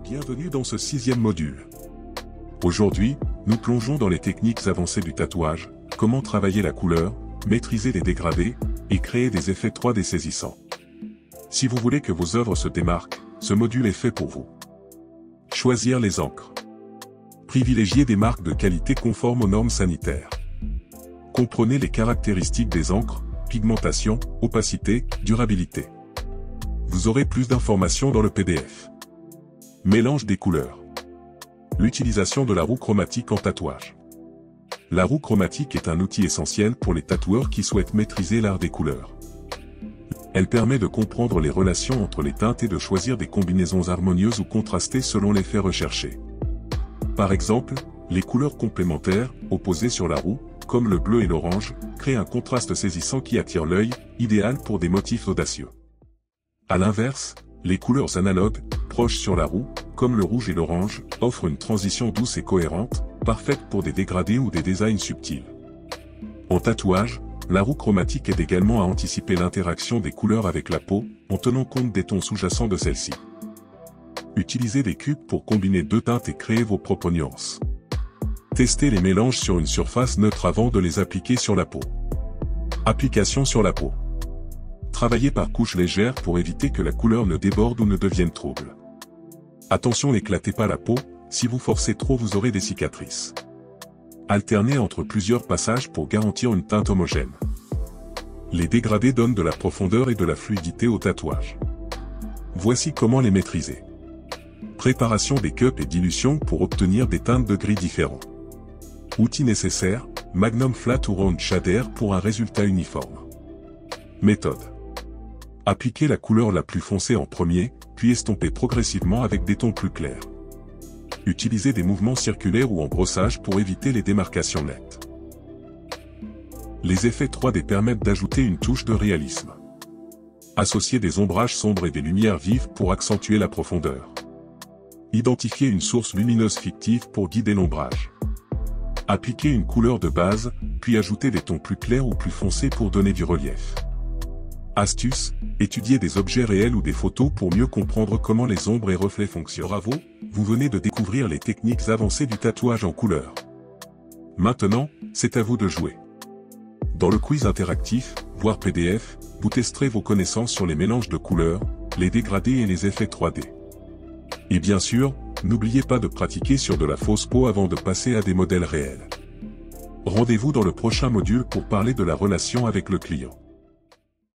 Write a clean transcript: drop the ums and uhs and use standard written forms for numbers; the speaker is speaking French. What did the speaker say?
Bienvenue dans ce 6e module. Aujourd'hui, nous plongeons dans les techniques avancées du tatouage, comment travailler la couleur, maîtriser les dégradés, et créer des effets 3D saisissants. Si vous voulez que vos œuvres se démarquent, ce module est fait pour vous. Choisir les encres. Privilégier des marques de qualité conformes aux normes sanitaires. Comprenez les caractéristiques des encres, pigmentation, opacité, durabilité. Vous aurez plus d'informations dans le PDF. Mélange des couleurs. L'utilisation de la roue chromatique en tatouage. La roue chromatique est un outil essentiel pour les tatoueurs qui souhaitent maîtriser l'art des couleurs. Elle permet de comprendre les relations entre les teintes et de choisir des combinaisons harmonieuses ou contrastées selon l'effet recherché. Par exemple, les couleurs complémentaires, opposées sur la roue, comme le bleu et l'orange, créent un contraste saisissant qui attire l'œil, idéal pour des motifs audacieux. À l'inverse, les couleurs analogues, proches sur la roue, comme le rouge et l'orange, offrent une transition douce et cohérente, parfaite pour des dégradés ou des designs subtils. En tatouage, la roue chromatique aide également à anticiper l'interaction des couleurs avec la peau, en tenant compte des tons sous-jacents de celle-ci. Utilisez des cubes pour combiner deux teintes et créer vos propres nuances. Testez les mélanges sur une surface neutre avant de les appliquer sur la peau. Application sur la peau. Travaillez par couches légères pour éviter que la couleur ne déborde ou ne devienne trouble. Attention, n'éclatez pas la peau, si vous forcez trop vous aurez des cicatrices. Alternez entre plusieurs passages pour garantir une teinte homogène. Les dégradés donnent de la profondeur et de la fluidité au tatouage. Voici comment les maîtriser. Préparation des cups et dilution pour obtenir des teintes de gris différents. Outils nécessaires, Magnum Flat ou Round Shader pour un résultat uniforme. Méthode. Appliquez la couleur la plus foncée en premier, puis estompez progressivement avec des tons plus clairs. Utilisez des mouvements circulaires ou en brossage pour éviter les démarcations nettes. Les effets 3D permettent d'ajouter une touche de réalisme. Associez des ombrages sombres et des lumières vives pour accentuer la profondeur. Identifiez une source lumineuse fictive pour guider l'ombrage. Appliquez une couleur de base, puis ajoutez des tons plus clairs ou plus foncés pour donner du relief. Astuce, étudiez des objets réels ou des photos pour mieux comprendre comment les ombres et reflets fonctionnent. Bravo, vous venez de découvrir les techniques avancées du tatouage en couleur. Maintenant, c'est à vous de jouer. Dans le quiz interactif, voire PDF, vous testerez vos connaissances sur les mélanges de couleurs, les dégradés et les effets 3D. Et bien sûr, n'oubliez pas de pratiquer sur de la fausse peau avant de passer à des modèles réels. Rendez-vous dans le prochain module pour parler de la relation avec le client.